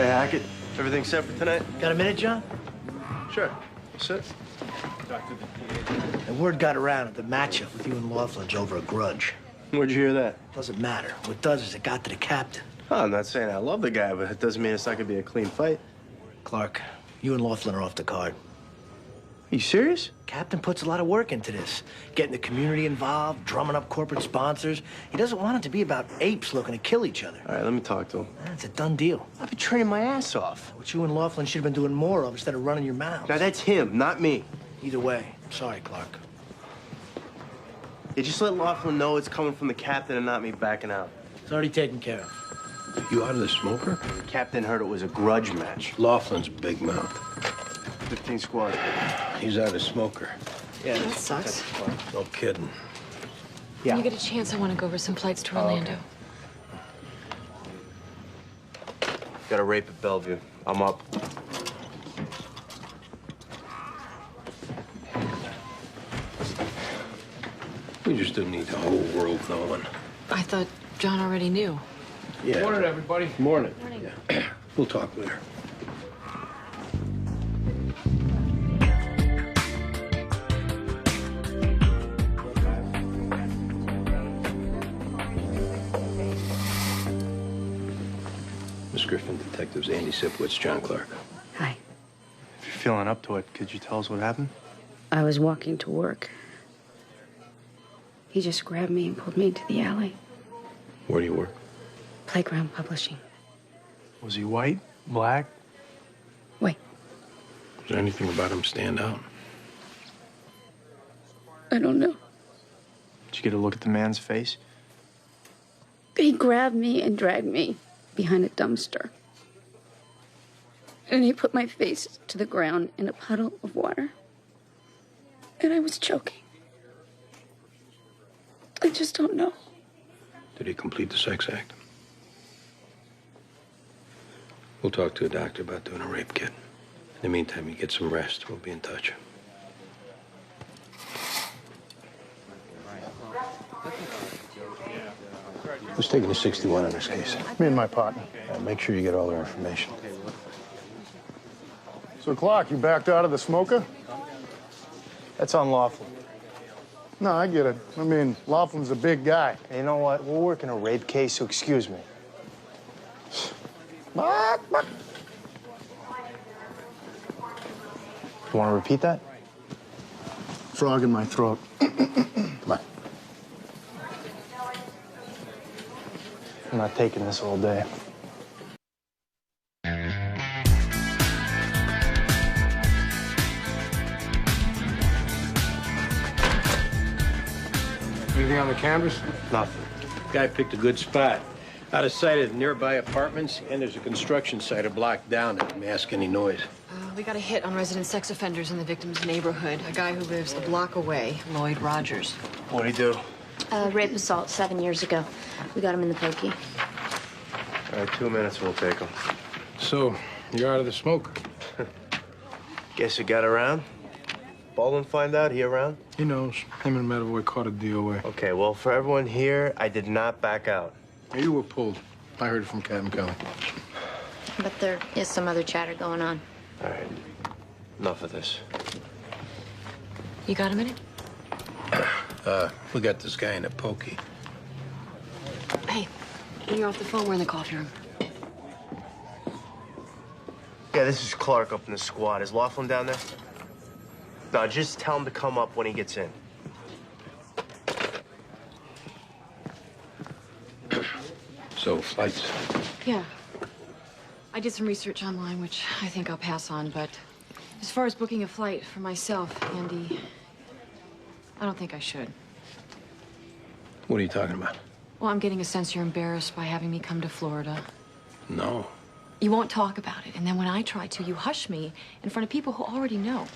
Hey, Hackett. Everything set for tonight? Got a minute, John? Sure. Sit. The word got around that the matchup with you and Laughlin's over a grudge. Where'd you hear that? Doesn't matter. What does is it got to the captain. Oh, I'm not saying I love the guy, but it doesn't mean it's not gonna be a clean fight. Clark, you and Laughlin are off the card. Are you serious? Captain puts a lot of work into this. Getting the community involved, drumming up corporate sponsors. He doesn't want it to be about apes looking to kill each other. All right, let me talk to him. It's a done deal. I've been training my ass off. What you and Laughlin should have been doing more of instead of running your mouths. Now, that's him, not me. Either way, sorry, Clark. You just let Laughlin know it's coming from the captain and not me backing out. It's already taken care of. You out of the smoker? The captain heard it was a grudge match. Laughlin's big mouth. 15 squads. He's out of smoker. Yeah, That sucks. No kidding. Yeah. When you get a chance, I want to go over some flights to Orlando. Okay. Got a rape at Bellevue. I'm up. We just didn't need the whole world knowing. I thought John already knew. Yeah. Morning, everybody. Morning. Morning. Yeah. We'll talk later. Miss Griffin, Detectives Andy Sipowicz, John Clark. Hi. If you're feeling up to it, could you tell us what happened? I was walking to work. He just grabbed me and pulled me into the alley. Where do you work? Playground Publishing. Was he white? Black? Wait, Is there anything about him stand out? I don't know. Did you get a look at the man's face? He grabbed me and dragged me behind a dumpster. And he put my face to the ground in a puddle of water. And I was choking. I just don't know. Did he complete the sex act? We'll talk to a doctor about doing a rape kit. In the meantime, you get some rest. We'll be in touch. Who's taking the 61 on this case? Me and my partner. Make sure you get all their information. So, Clark, you backed out of the smoker? That's unlawful. No, I get it. I mean, Laughlin's a big guy. Hey, you know what? We're working a rape case, so excuse me. You Want to repeat that? Frog in my throat. Come on. I'm not taking this all day. Anything on the canvas? Nothing. Guy picked a good spot. Out of sight of the nearby apartments, and there's a construction site a block down that can mask any noise. We got a hit on resident sex offenders in the victim's neighborhood. A guy who lives a block away, Lloyd Rogers. What'd he do? Rape assault 7 years ago. We got him in the pokey. All right, 2 minutes, we'll take him. So, you're out of the smoker. Guess you got around? Baldwin find out he around? He knows. Him and Medavoy caught a DOA. Okay, well, for everyone here, I did not back out. You were pulled. I heard it from Captain Kelly. But there is some other chatter going on. All right, enough of this. You got a minute? We got this guy in a pokey. Hey, when you're off the phone, we're in the coffee room. Yeah, this is Clark up in the squad. Is Laughlin down there? No, just tell him to come up when he gets in. So, flights. Yeah. I did some research online, which I think I'll pass on, but as far as booking a flight for myself, Andy, I don't think I should. What are you talking about? Well, I'm getting a sense you're embarrassed by having me come to Florida. No. You won't talk about it, and then when I try to, you hush me in front of people who already know.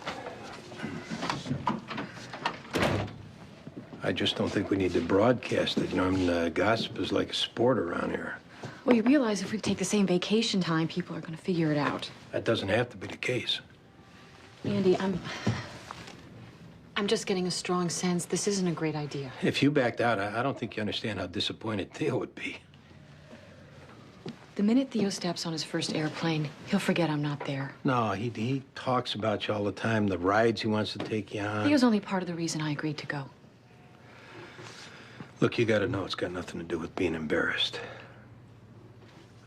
I just don't think we need to broadcast it. You know, I mean, gossip is like a sport around here. Well, you realize if we take the same vacation time, people are going to figure it out. That doesn't have to be the case. Andy, I'm just getting a strong sense this isn't a great idea. If you backed out, I don't think you understand how disappointed Theo would be. The minute Theo steps on his first airplane, he'll forget I'm not there. No, he talks about you all the time, the rides he wants to take you on. Theo's only part of the reason I agreed to go. Look, you gotta know it's got nothing to do with being embarrassed.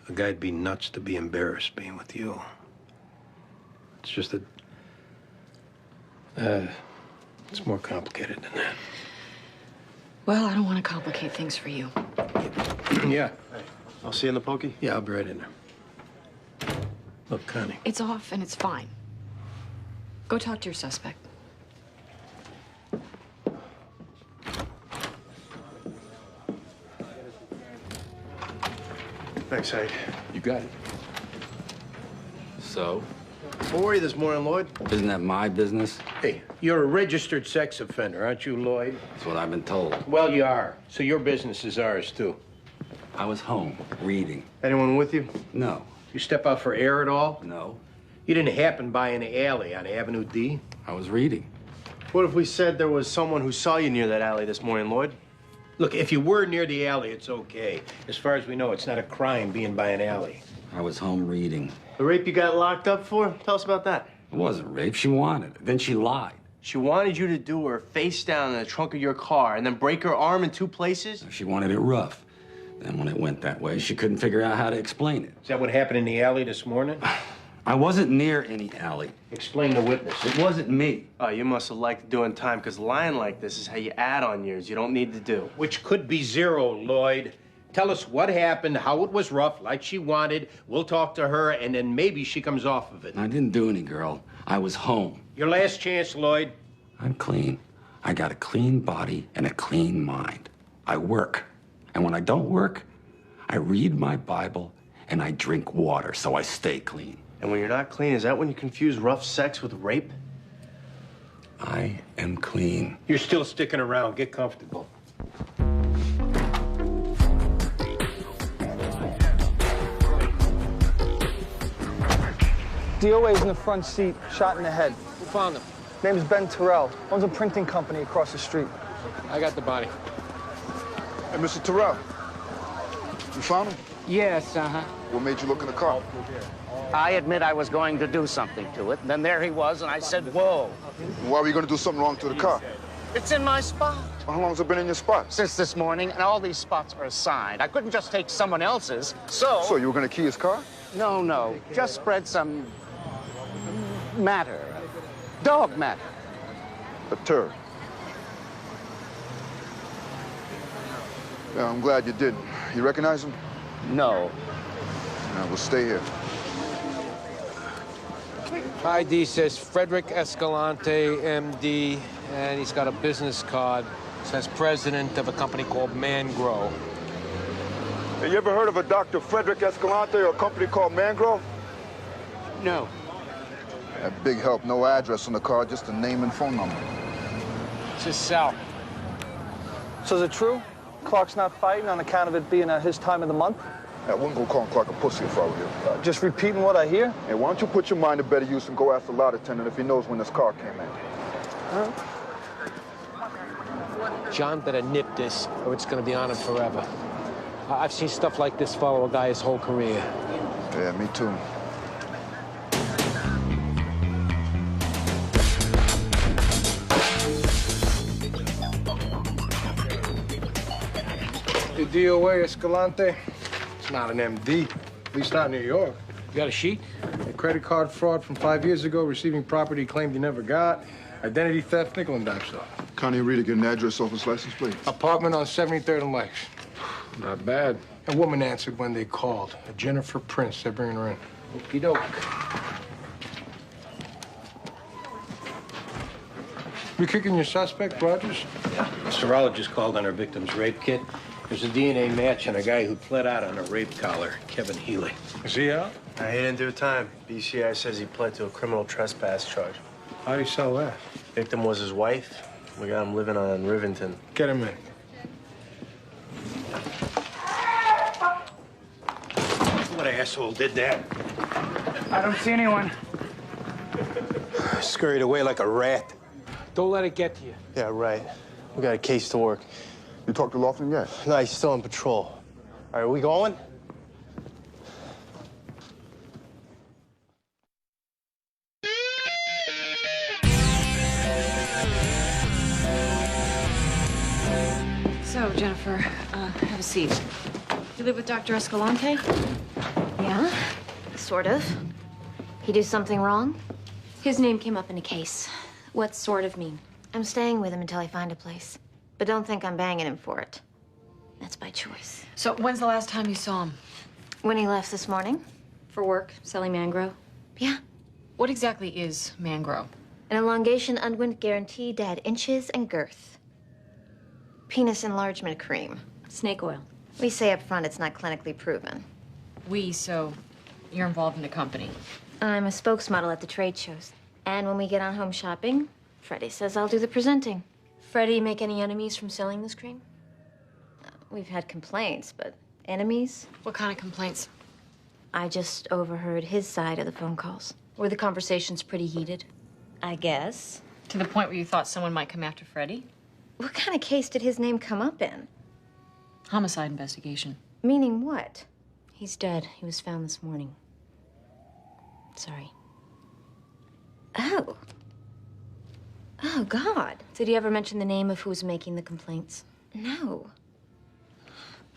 A guy'd be nuts to be embarrassed being with you. It's just that... it's more complicated than that. Well, I don't want to complicate things for you. Yeah. I'll see you in the pokey. Yeah, I'll be right in there. Look, Connie. It's off and it's fine. Go talk to your suspect. Thanks, Hank. You got it. So, What were you this morning, Lloyd? isn't that my business? Hey, you're a registered sex offender, aren't you, Lloyd? That's what I've been told. Well, you are. So your business is ours, too. I was home, reading. Anyone with you? No, You step out for air at all? no, You didn't happen by an alley on Avenue D? I was reading. What if we said there was someone who saw you near that alley this morning, Lloyd? Look, if you were near the alley, it's okay. As far as we know, it's not a crime being by an alley. I was home reading. The rape you got locked up for? Tell us about that. It wasn't rape. She wanted it. Then she lied. She wanted you to do her face down in the trunk of your car and then break her arm in 2 places? She wanted it rough. Then when it went that way, she couldn't figure out how to explain it. Is that what happened in the alley this morning? I wasn't near any alley. Explain the witness. It wasn't me. Oh, you must have liked doing time, because lying like this is how you add on years you don't need to do. Which could be 0, Lloyd. Tell us what happened, how it was rough, like she wanted. We'll talk to her, and then maybe she comes off of it. I didn't do any, girl. I was home. Your last chance, Lloyd. I'm clean. I got a clean body and a clean mind. I work. And when I don't work, I read my Bible and I drink water so I stay clean. And when you're not clean, is that when you confuse rough sex with rape? I am clean. You're still sticking around. Get comfortable. DOA's in the front seat, shot in the head. Who found him? Name's Ben Terrell. Owns a printing company across the street. I got the body. Hey, Mr. Terrell, you found him? Yes, uh-huh. What made you look in the car? I admit I was going to do something to it, and then there he was, and I said, whoa. Why were you going to do something wrong to the car? It's in my spot. How long has it been in your spot? Since this morning, and all these spots are assigned. I couldn't just take someone else's, so... So you were going to key his car? No. Just spread some... matter. Dog matter. A turd. Yeah, I'm glad you didn't. You recognize him? No. Yeah, we'll stay here. ID says Frederick Escalante, MD, and he's got a business card. Says president of a company called Mangrove. Hey, you ever heard of a Dr. Frederick Escalante or a company called Mangrove? No. That big help. No address on the car, just a name and phone number. It's his cell. So is it true? Clark's not fighting on account of it being his time of the month? I wouldn't go calling Clark a pussy if I were you. Just repeating what I hear? Hey, why don't you put your mind to better use and go ask the lot attendant if he knows when this car came in? John better nip this, or it's gonna be on him forever. I've seen stuff like this follow a guy his whole career. Yeah, me too. The DOA Escalante, it's not an MD, at least not in New York. You got a sheet? A credit card fraud from 5 years ago, receiving property he claimed he never got, identity theft, nickel and dime stuff. Connie Rita, get an address off his license plate. Apartment on 73rd and Lakes. Not bad. A woman answered when they called. A Jennifer Prince. They're bringing her in. Okey doke. You kicking your suspect, Rogers? Yeah. A serologist called on her victim's rape kit. There's a DNA match on a guy who pled out on a rape collar, Kevin Healey. Is he out? He didn't do time. BCI says he pled to a criminal trespass charge. How'd he sell that? Victim was his wife. We got him living on Rivington. Get him in. What asshole did that? I don't see anyone. Scurried away like a rat. Don't let it get to you. Yeah, right. We got a case to work. You talked to Laughlin yet? No, he's still on patrol. All right, we going? Hello, Jennifer. Have a seat. You live with Dr. Escalante? Yeah, sort of. He do something wrong? His name came up in a case. What sort of mean? I'm staying with him until I find a place. But don't think I'm banging him for it. That's by choice. So, when's the last time you saw him? When he left this morning. For work, selling Mangro? Yeah. What exactly is Mangro? An elongation unguent guaranteed to add inches and girth. Penis enlargement cream. Snake oil. We say up front it's not clinically proven. So you're involved in the company. I'm a spokesmodel at the trade shows. And when we get on home shopping, Freddie says I'll do the presenting. Freddie make any enemies from selling this cream? We've had complaints, but enemies? What kind of complaints? I just overheard his side of the phone calls. Were the conversations pretty heated? I guess. To the point where you thought someone might come after Freddie? What kind of case did his name come up in? Homicide investigation. Meaning what? He's dead. He was found this morning. Sorry. Oh. Oh, God. Did he ever mention the name of who was making the complaints? No.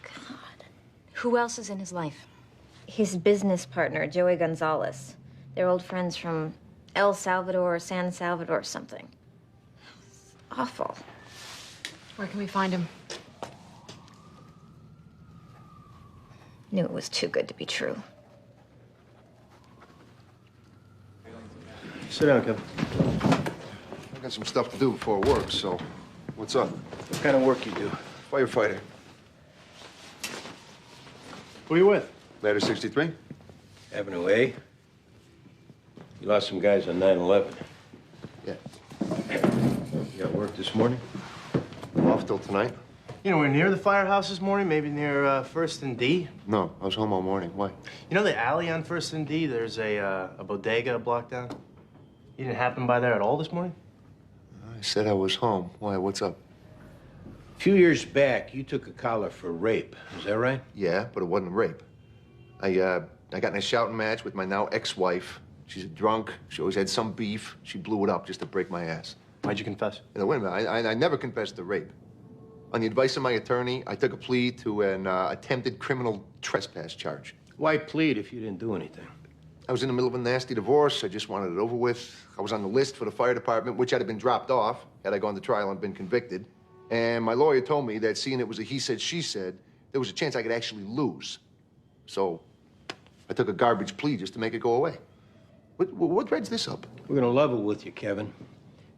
God. Who else is in his life? His business partner, Joey Gonzalez. They're old friends from El Salvador, San Salvador, or something. It's awful. Where can we find him? Knew it was too good to be true. Sit down, Kevin. I got some stuff to do before work, so what's up? What kind of work you do? Firefighter. Who are you with? Ladder 63? Avenue A. You lost some guys on 9/11. Yeah. You got work this morning? Off till tonight? You know, we're near the firehouse this morning, maybe near First and D. No, I was home all morning. Why? You know the alley on First and D? There's a bodega a block down. You didn't happen by there at all this morning? I said I was home. Why? What's up? A few years back, you took a collar for rape. Is that right? Yeah, but it wasn't rape. I got in a shouting match with my now ex-wife. She's a drunk. She always had some beef. She blew it up just to break my ass. Why'd you confess? Wait a minute. I never confessed to rape. On the advice of my attorney, I took a plea to an attempted criminal trespass charge. Why plead if you didn't do anything? I was in the middle of a nasty divorce. I just wanted it over with. I was on the list for the fire department, which had been dropped off had I gone to trial and been convicted. And my lawyer told me that seeing it was a he said, she said, there was a chance I could actually lose. So I took a garbage plea just to make it go away. What dreads this up? We're gonna level with you, Kevin.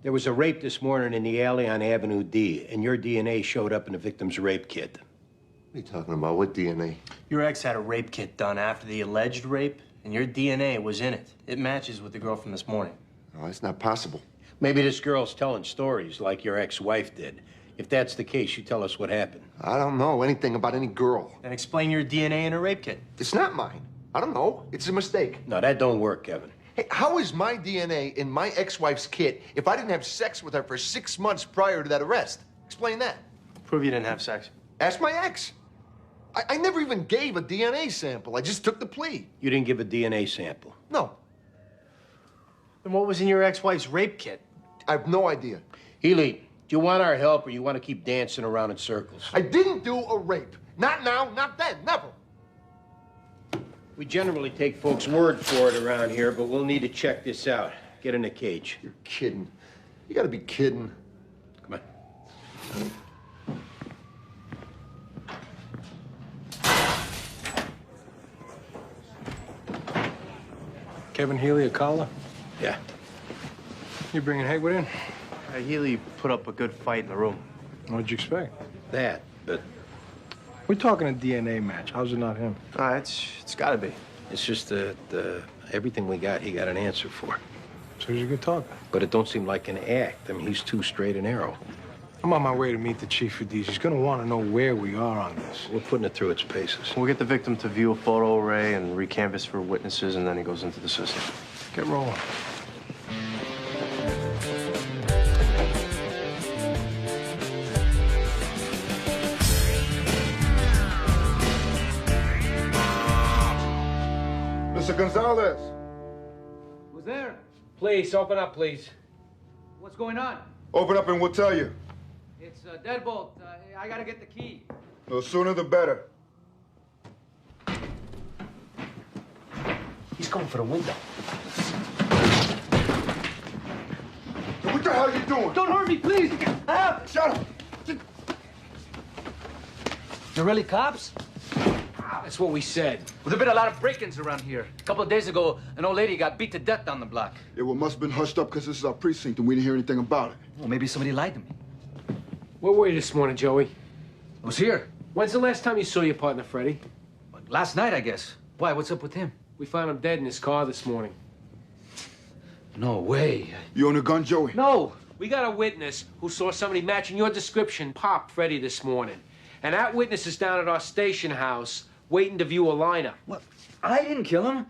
There was a rape this morning in the alley on Avenue D, and your DNA showed up in the victim's rape kit. What are you talking about? What DNA? Your ex had a rape kit done after the alleged rape, and your DNA was in it. It matches with the girl from this morning. No, that's not possible. Maybe this girl's telling stories like your ex-wife did. If that's the case, you tell us what happened. I don't know anything about any girl. Then explain your DNA in her rape kit. It's not mine. I don't know. It's a mistake. No, that don't work, Kevin. Hey, how is my DNA in my ex-wife's kit if I didn't have sex with her for 6 months prior to that arrest? Explain that. Prove you didn't have sex. Ask my ex. I never even gave a DNA sample. I just took the plea. You didn't give a DNA sample? No. Then what was in your ex-wife's rape kit? I have no idea. Healey, do you want our help or you want to keep dancing around in circles? I didn't do a rape. Not now, not then, never. We generally take folks' word for it around here, but we'll need to check this out. Get in the cage. You're kidding. You gotta be kidding. Come on. Kevin Healey, a collar? Yeah. You bringing Haywood in? Healey put up a good fight in the room. What'd you expect? That, but We're talking a DNA match. How's it not him? It's gotta be. it's just that everything we got, he got an answer for. So he's a good talker. But it don't seem like an act. I mean, he's too straight and narrow. I'm on my way to meet the chief of these. He's gonna want to know where we are on this. We're putting it through its paces. We'll get the victim to view a photo array and recanvass for witnesses, and then he goes into the system. Get rolling. Mr. Gonzalez. Who's there? Please, open up, please. What's going on? Open up and we'll tell you. It's Deadbolt. I gotta get the key. The sooner the better. He's going for the window. What the hell are you doing? Don't hurt me, please. Shut up. They're really cops? That's what we said. Well, there've been a lot of break-ins around here. A couple of days ago, an old lady got beat to death down the block. Yeah, well, must have been hushed up because this is our precinct and we didn't hear anything about it. Well, maybe somebody lied to me. Where were you this morning, Joey? I was here. When's the last time you saw your partner, Freddie? Last night, I guess. Why? What's up with him? We found him dead in his car this morning. No way. You own a gun, Joey? No. We got a witness who saw somebody matching your description pop Freddie this morning. And that witness is down at our station house waiting to view a lineup. What? I didn't kill him.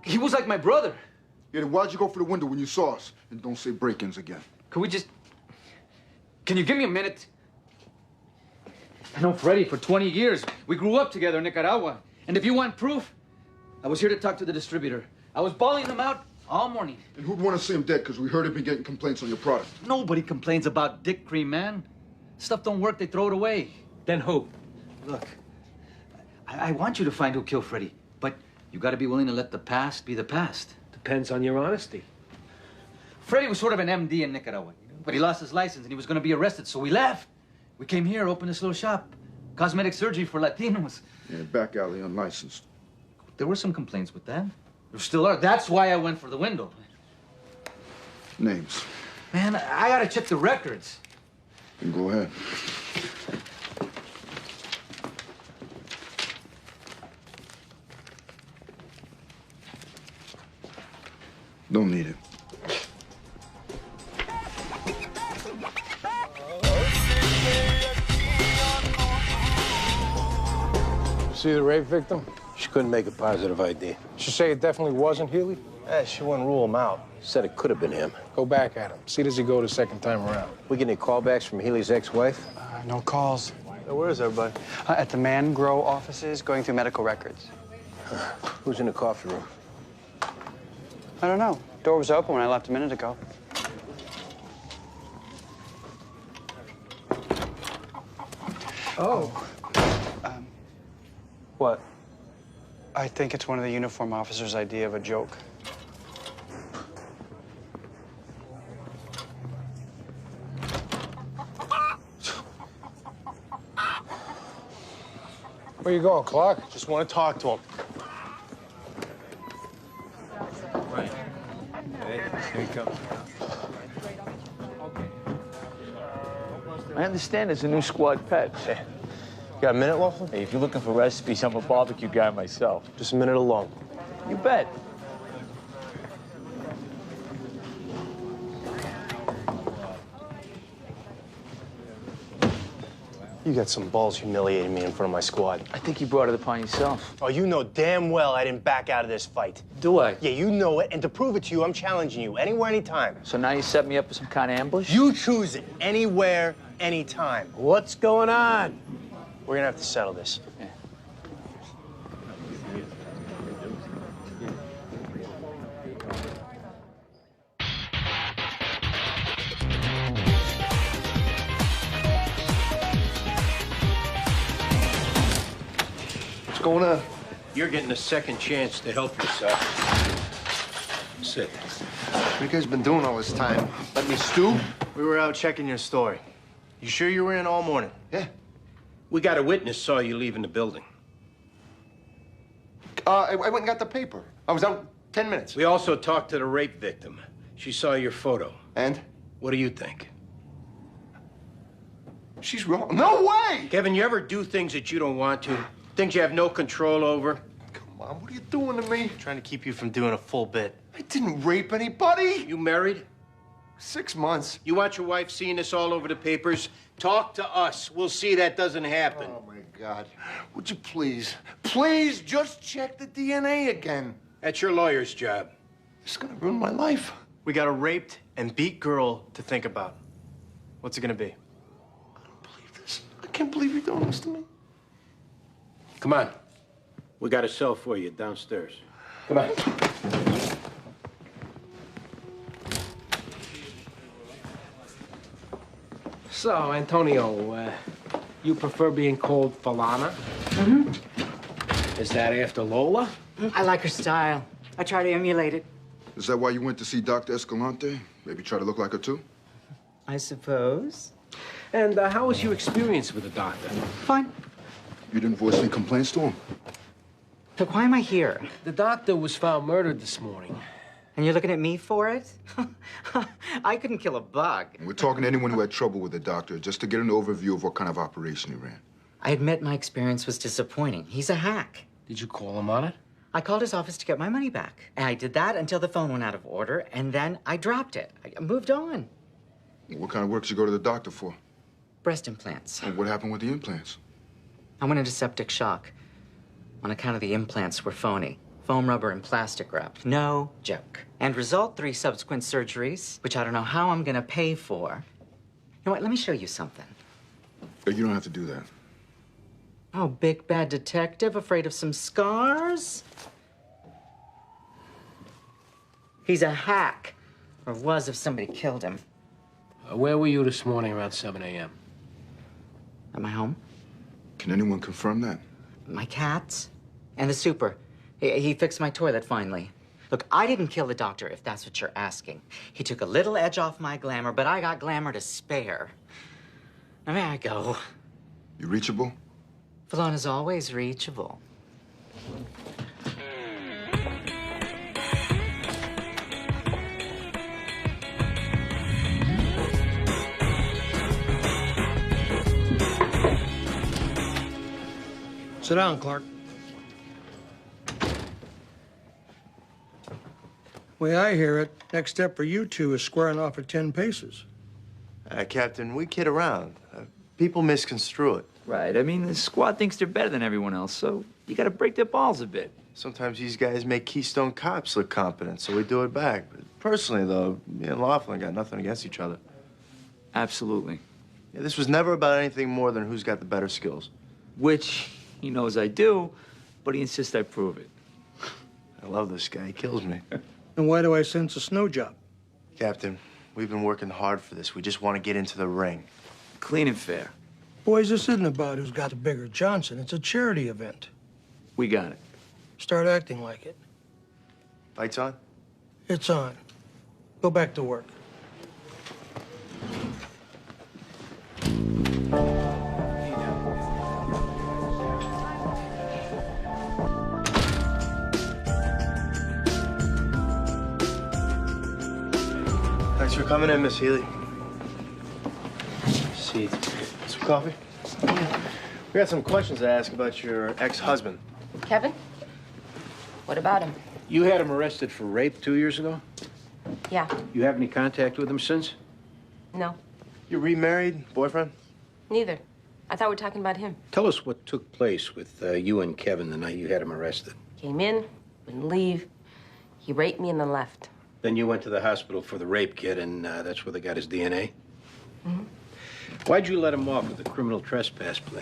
He was like my brother. Yeah, then why'd you go for the window when you saw us? And don't say break-ins again. Can we just... Can you give me a minute? I know Freddie for 20 years. We grew up together in Nicaragua. And if you want proof, I was here to talk to the distributor. I was bawling him out all morning. And who'd want to see him dead? Because we heard he'd been getting complaints on your product. Nobody complains about dick cream, man. Stuff don't work, they throw it away. Then who? Look, I want you to find who killed Freddie, but you gotta be willing to let the past be the past. Depends on your honesty. Freddie was sort of an MD in Nicaragua, but he lost his license and he was gonna be arrested, so we left. We came here, opened this little shop. Cosmetic surgery for Latinos. Yeah, back alley, unlicensed. There were some complaints with that. There still are. That's why I went for the window. Names. Man, I gotta check the records. Then go ahead. Don't need it. See the rape victim? She couldn't make a positive ID. She say it definitely wasn't Healey? She wouldn't rule him out. Said it could have been him. Go back at him. See, does he go the second time around? We get any callbacks from Healey's ex-wife? No calls. Where is everybody? At the Mangrove offices, going through medical records. Who's in the coffee room? I don't know. Door was open when I left a minute ago. Oh. What? I think it's one of the uniform officers' idea of a joke. Where you going, Clark? Just want to talk to him. Right. Here he comes. I understand there's a new squad pet. Got a minute, Laughlin? Hey, if you're looking for recipes, I'm a barbecue guy myself. Just a minute alone. You bet. You got some balls humiliating me in front of my squad. I think you brought it upon yourself. Oh, you know damn well I didn't back out of this fight. Do I? Yeah, you know it, and to prove it to you, I'm challenging you anywhere, anytime. So now you set me up for some kind of ambush? You choose it. Anywhere, anytime. What's going on? We're gonna have to settle this. Yeah. What's going on? You're getting a second chance to help yourself. Sit. What you guys been doing all this time? Let me stew? We were out checking your story. You sure you were in all morning? Yeah. We got a witness saw you leaving the building. I went and got the paper. I was out 10 minutes. We also talked to the rape victim. She saw your photo. And? What do you think? She's wrong. No way! Kevin, you ever do things that you don't want to? Things you have no control over? Come on, what are you doing to me? Trying to keep you from doing a full bit. I didn't rape anybody. You married? 6 months. You want your wife seeing this all over the papers? Talk to us. We'll see that doesn't happen. Oh, my God. Would you please just check the DNA again? That's your lawyer's job. It's gonna ruin my life. We got a raped and beat girl to think about. What's it gonna be? I don't believe this. I can't believe you're doing this to me. Come on. We got a cell for you downstairs. Come on. So, Antonio, you prefer being called Falana? Mm-hmm. Is that after Lola? I like her style. I try to emulate it. Is that why you went to see Dr. Escalante? Maybe try to look like her too? I suppose. And how was your experience with the doctor? Fine. You didn't voice any complaints to him? Look, why am I here? The doctor was found murdered this morning. And you're looking at me for it? I couldn't kill a bug. We're talking to anyone who had trouble with the doctor, just to get an overview of what kind of operation he ran. I admit my experience was disappointing. He's a hack. Did you call him on it? I called his office to get my money back. And I did that until the phone went out of order, and then I dropped it. I moved on. What kind of work did you go to the doctor for? Breast implants. And what happened with the implants? I went into septic shock on account of the implants were phony. Foam rubber and plastic wrap. No joke. End result, 3 subsequent surgeries, which I don't know how I'm gonna pay for. You know what, let me show you something. You don't have to do that. Oh, big bad detective, afraid of some scars? He's a hack. Or was if somebody killed him. Where were you this morning around 7 a.m.? At my home. Can anyone confirm that? My cats. And the super. He fixed my toilet finally. Look, I didn't kill the doctor, if that's what you're asking. He took a little edge off my glamour, but I got glamour to spare. Now, there I go. You reachable? Falana's always reachable. Sit down, Clark. Way I hear it, next step for you two is squaring off at 10 paces. Captain, we kid around. People misconstrue it. Right. I mean, the squad thinks they're better than everyone else, so you gotta break their balls a bit. Sometimes these guys make Keystone cops look competent, so we do it back. But personally, though, me and Laughlin got nothing against each other. Absolutely. Yeah, this was never about anything more than who's got the better skills. Which he knows I do, but he insists I prove it. I love this guy. He kills me. And why do I sense a snow job? Captain, we've been working hard for this. We just want to get into the ring. Clean and fair. Boys, this isn't about who's got the bigger Johnson. It's a charity event. We got it. Start acting like it. Lights on? It's on. Go back to work. Thanks for coming in, Miss Healey. Seat. Some coffee? We got some questions to ask about your ex-husband. Kevin? What about him? You had him arrested for rape 2 years ago? Yeah. You have any contact with him since? No. You remarried? Boyfriend? Neither. I thought we were talking about him. Tell us what took place with you and Kevin the night you had him arrested. Came in, wouldn't leave. He raped me and then left. Then you went to the hospital for the rape kit, and that's where they got his DNA? Mm-hmm. Why'd you let him off with the criminal trespass plea?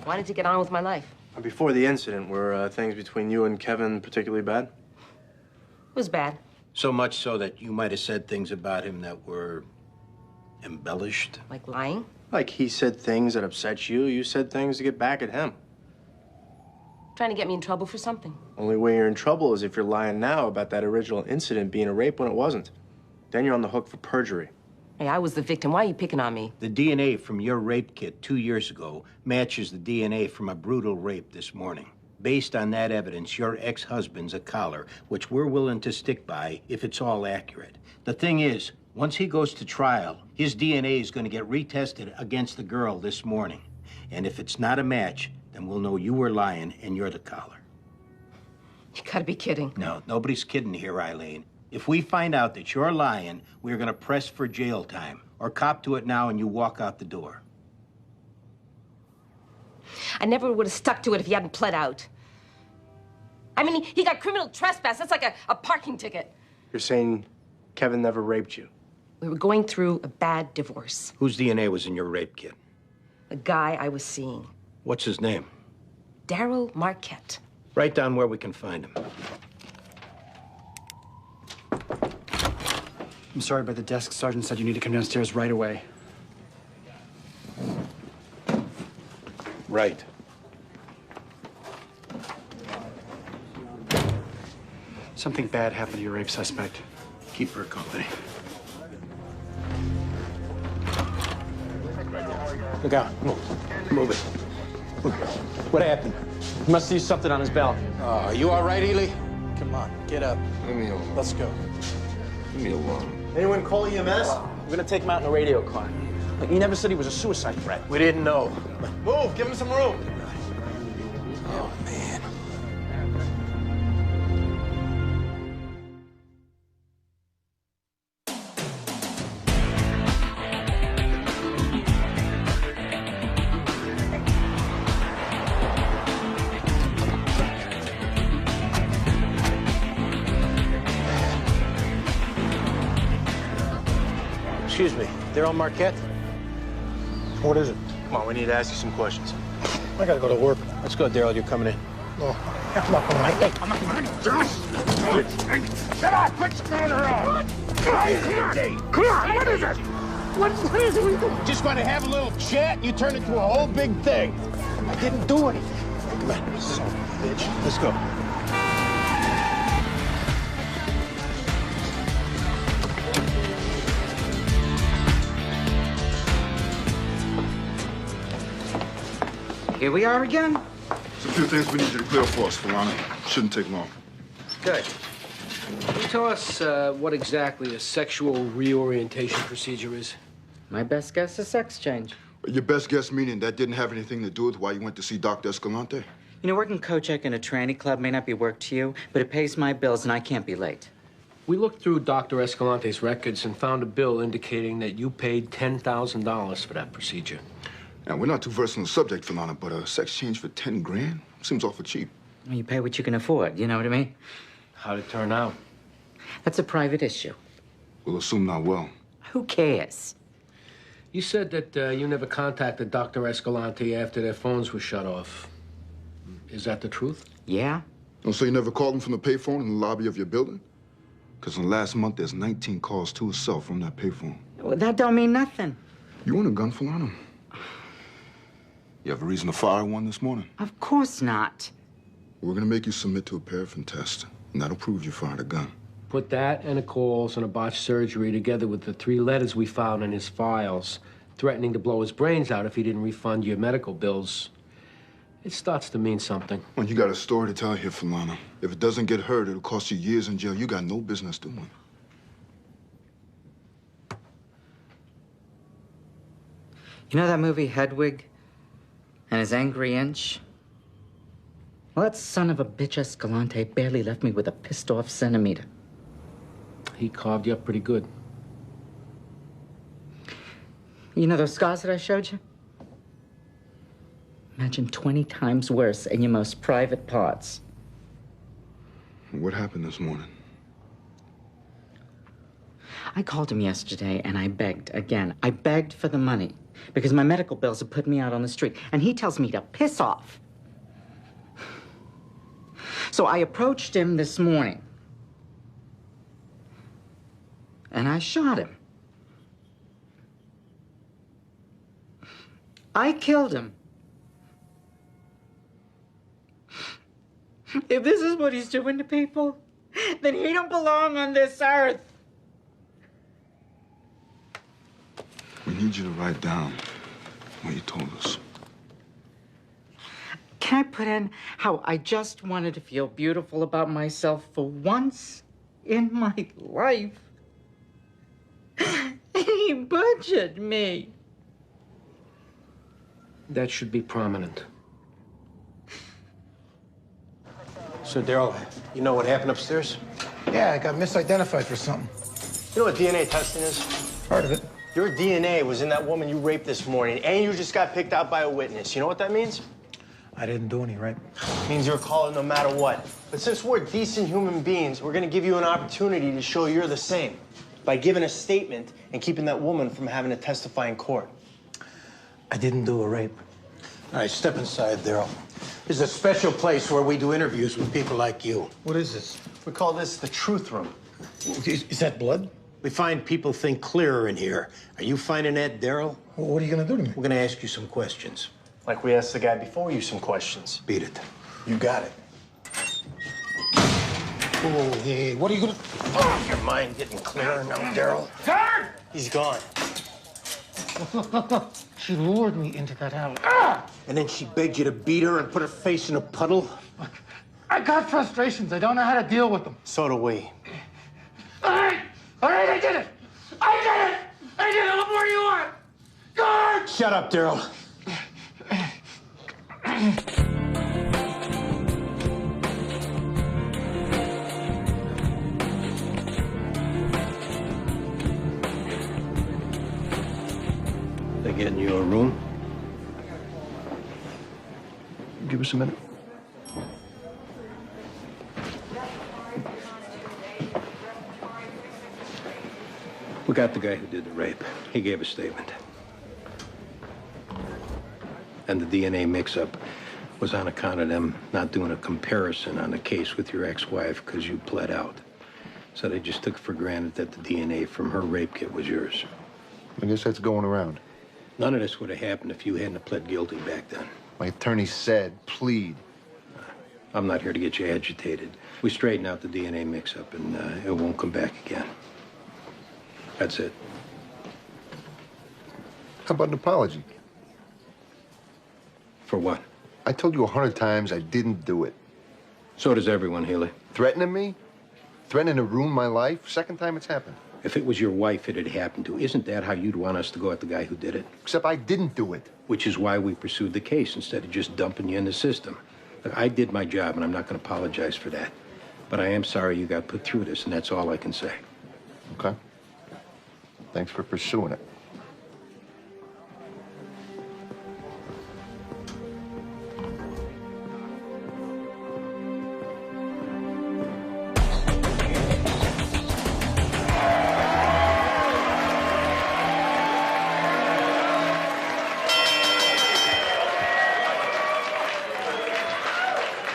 Wanted to get on with my life. Before the incident, were things between you and Kevin particularly bad? It was bad. So much so that you might have said things about him that were embellished? Like lying? Like he said things that upset you, you said things to get back at him. Trying to get me in trouble for something. Only way you're in trouble is if you're lying now about that original incident being a rape when it wasn't. Then you're on the hook for perjury. Hey, I was the victim. Why are you picking on me? The DNA from your rape kit 2 years ago matches the DNA from a brutal rape this morning. Based on that evidence, your ex-husband's a collar, which we're willing to stick by if it's all accurate. The thing is, once he goes to trial, his DNA is going to get retested against the girl this morning. And if it's not a match, then we'll know you were lying and you're the collar. You gotta be kidding. No, nobody's kidding here, Eileen. If we find out that you're lying, we're gonna press for jail time. Or cop to it now and you walk out the door. I never would have stuck to it if he hadn't pled out. I mean, he got criminal trespass. That's like a parking ticket. You're saying Kevin never raped you? We were going through a bad divorce. Whose DNA was in your rape kit? A guy I was seeing. What's his name? Daryl Marquette. Write down where we can find him. I'm sorry, but the desk sergeant said you need to come downstairs right away. Right. Something bad happened to your rape suspect. Keep her company. Look out. Move. Move it. What happened? You must see something on his belt. Are you all right, Healey? Come on, get up. Leave me alone. Let's go. Leave me alone. Anyone call EMS? We're gonna take him out in a radio car. Look, he never said he was a suicide threat. We didn't know. Move, give him some room. Oh, man. Excuse me, Daryl Marquette? What is it? Come on, we need to ask you some questions. I gotta go to work. Let's go, Daryl, you're coming in. Oh, I'm not going to I'm not going to Shut up! Quit screwing around! Come on, what is it? What is it we do? Just want to have a little chat, and you turn it into a whole big thing. I didn't do anything. Come on, son of a bitch. Let's go. Here we are again. There's a few things we need you to clear for us, Fana. Shouldn't take long. Good. Can you tell us what exactly a sexual reorientation procedure is? My best guess is sex change. Your best guess meaning that didn't have anything to do with why you went to see Dr. Escalante? You know, working co-check in a tranny club may not be work to you, but it pays my bills and I can't be late. We looked through Dr. Escalante's records and found a bill indicating that you paid $10,000 for that procedure. Now, we're not too versed on the subject, Fana, but a sex change for 10 grand seems awful cheap. Well, you pay what you can afford, you know what I mean? How'd it turn out? That's a private issue. We'll assume not well. Who cares? You said that you never contacted Dr. Escalante after their phones were shut off. Is that the truth? Yeah. Oh, so you never called him from the payphone in the lobby of your building? Because in the last month, there's 19 calls to his cell from that payphone. Well, that don't mean nothing. You want a gun, Fana? You have a reason to fire one this morning? Of course not. We're gonna make you submit to a paraffin test, and that'll prove you fired a gun. Put that and the calls and a botched surgery together with the 3 letters we found in his files, threatening to blow his brains out if he didn't refund your medical bills. It starts to mean something. Well, you got a story to tell here, Fana. If it doesn't get heard, it'll cost you years in jail you got no business doing. You know that movie, Hedwig? And his angry inch? Well, that son of a bitch Escalante barely left me with a pissed-off centimeter. He carved you up pretty good. You know those scars that I showed you? Imagine 20 times worse in your most private parts. What happened this morning? I called him yesterday and I begged again. I begged for the money because my medical bills have put me out on the street. And he tells me to piss off. So I approached him this morning. And I shot him. I killed him. If this is what he's doing to people, then he don't belong on this earth. We need you to write down what you told us. Can I put in how I just wanted to feel beautiful about myself for once in my life? He butchered me. That should be prominent. So, Daryl, you know what happened upstairs? Yeah, I got misidentified for something. You know what DNA testing is? Heard of it. Your DNA was in that woman you raped this morning, and you just got picked out by a witness. You know what that means? I didn't do any rape. It means you're called no matter what. But since we're decent human beings, we're gonna give you an opportunity to show you're the same by giving a statement and keeping that woman from having to testify in court. I didn't do a rape. All right, step inside, Daryl. This is a special place where we do interviews with people like you. What is this? We call this the truth room. Is that blood? We find people think clearer in here. Are you finding that, Daryl? Well, what are you gonna do to me? We're gonna ask you some questions. Like we asked the guy before you some questions. Beat it. You got it. Oh, hey, what are you gonna... Oh, your mind getting clearer now, Daryl. Turn! He's gone. She lured me into that alley. Ah! And then she begged you to beat her and put her face in a puddle? I got frustrations. I don't know how to deal with them. So do we. All right, I did it. I did it. What more do you want? Guard! Shut up, Daryl. They getting you a room? Give us a minute. We got the guy who did the rape. He gave a statement. And the DNA mix-up was on account of them not doing a comparison on the case with your ex-wife because you pled out. So they just took for granted that the DNA from her rape kit was yours. I guess that's going around. None of this would have happened if you hadn't pled guilty back then. My attorney said, plead. I'm not here to get you agitated. We straighten out the DNA mix-up and it won't come back again. That's it. How about an apology? For what? I told you 100 times I didn't do it. So does everyone, Healey. Threatening me? Threatening to ruin my life? Second time it's happened. If it was your wife it had happened to, isn't that how you'd want us to go at the guy who did it? Except I didn't do it. Which is why we pursued the case instead of just dumping you in the system. Look, I did my job, and I'm not going to apologize for that. But I am sorry you got put through this, and that's all I can say. Okay. Thanks for pursuing it.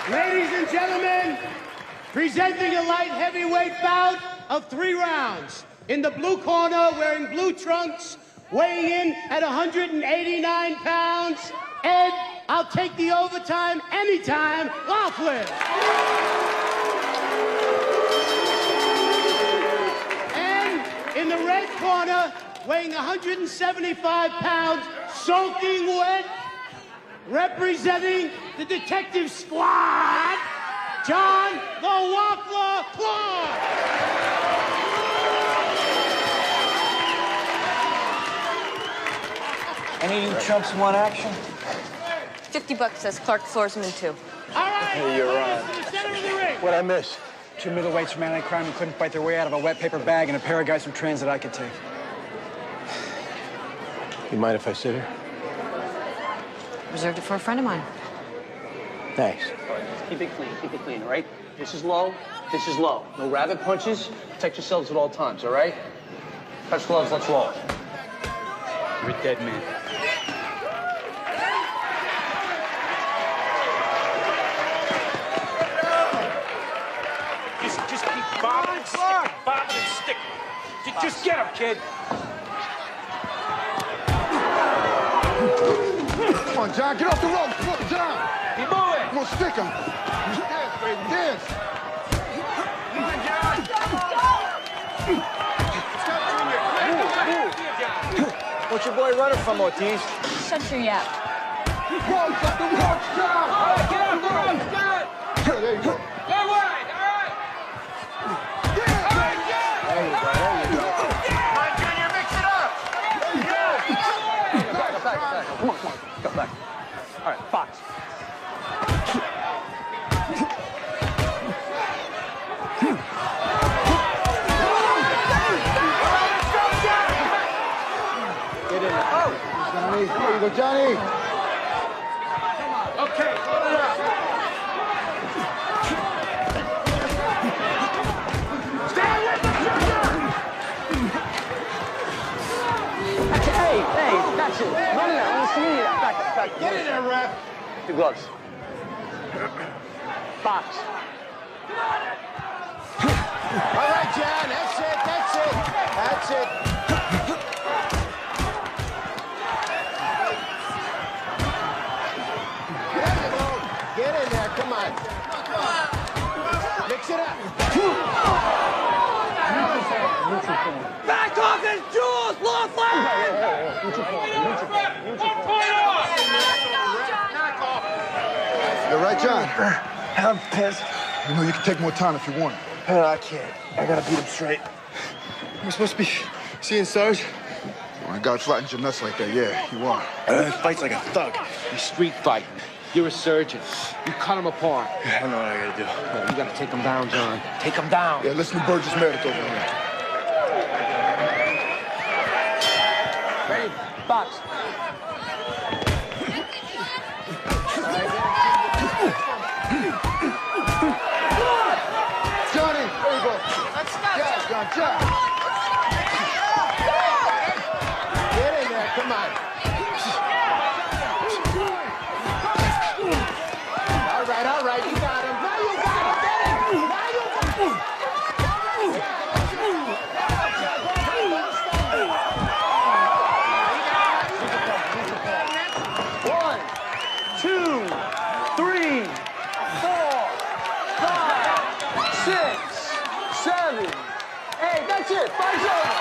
Ladies and gentlemen, presenting a light heavyweight bout of 3 rounds. In the blue corner, wearing blue trunks, weighing in at 189 pounds, Ed, I'll take the overtime anytime, Laughlin. And in the red corner, weighing 175 pounds, soaking wet, representing the detective squad, John the Waffler Clark. Any of you chumps want action? $50 says Clark Florsman, too. All right, Hey, you're to the center of the ring. What'd I miss? 2 middleweights from anti-crime who couldn't fight their way out of a wet paper bag, and a pair of guys from transit I could take. You mind if I sit here? Reserved it for a friend of mine. Thanks. Keep it clean, all right? This is low, this is low. No rabbit punches, protect yourselves at all times, all right? Touch gloves, let's roll. You're a dead man. Just keep bobbing and sticking, bobbing and sticking. Just get him, kid. Come on, John, get off the rope. Come on, John. Keep moving. Come on, stick him. Dance, baby, dance. What's your boy running from, Ortiz? Shut your yap. Ropes up the ropes, John. All right, get off the ropes, get it. Yeah, there you go. Go wide, all right. All right, get it. There you go, there you go. Come on, Junior, mix it up. Back. Come on, go back. All right, Fox. Get in there. Johnny, there you go, Johnny. Okay, hold it up. Stay with the Junior. Hey, that's it. Run it out. I want to see you. Back. Get in there, ref. 2 gloves. Fox. All right, John, that's it. That's it. You're right, John. I'm pissed. You know you can take more time if you want. I can't. I gotta beat him straight. We're supposed to be seeing Sarge. When a guy flattens your nuts like that, yeah, you are. Fights like a thug. You street fighting. You're a surgeon. You cut him apart. I don't know what I gotta do. You gotta take him down, John. Take him down. Yeah, listen to Burgess Meredith over here. Ready? Box. Johnny, there you go. Let's go, John, John. Get in there, come on. All right, you got him. Now you got him, get him. Now you got him. 1, 2, 3, 4, 5, 6, 7, 8. That's it. Fight's over.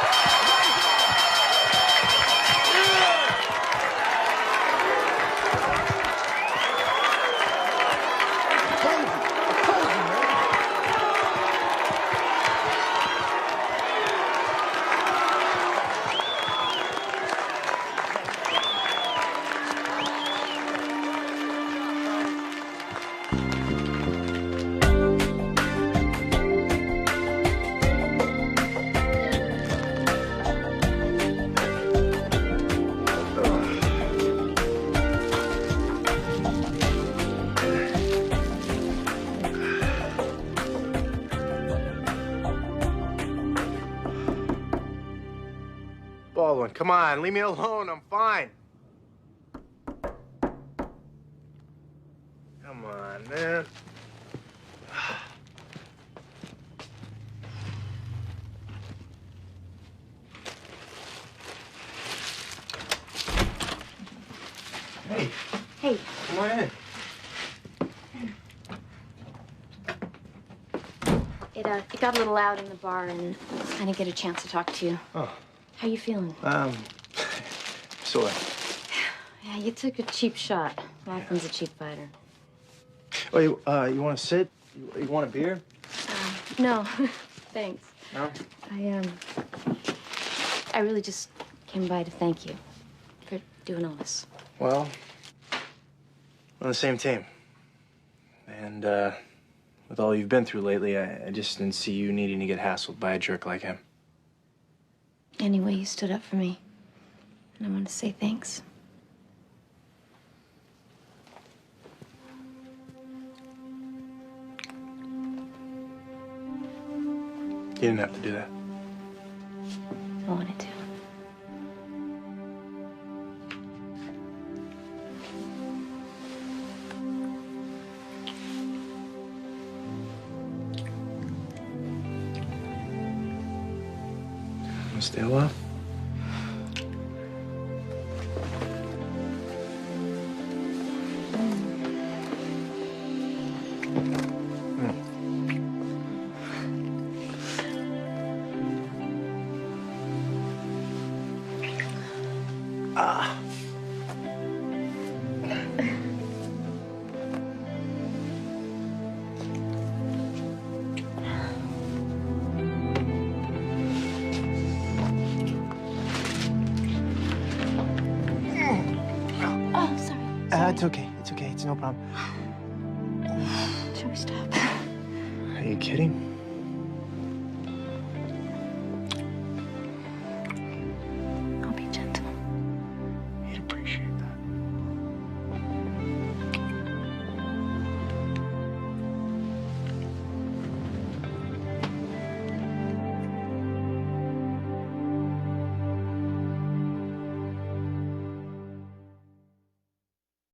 Baldwin, come on, leave me alone. I'm fine. Come on, man. Hey. Hey. Come on in. It got a little loud in the bar, and I didn't get a chance to talk to you. Oh. How you feeling? Sore. Yeah, you took a cheap shot. Lachlan's a cheap fighter. Oh, you want to sit? You want a beer? No, thanks. No? I really just came by to thank you for doing all this. Well, we're on the same team. And, with all you've been through lately, I just didn't see you needing to get hassled by a jerk like him. Anyway, you stood up for me, and I want to say thanks. You didn't have to do that. I wanted to. Want to stay a while? It's okay. It's okay. It's no problem. Should we stop? Are you kidding?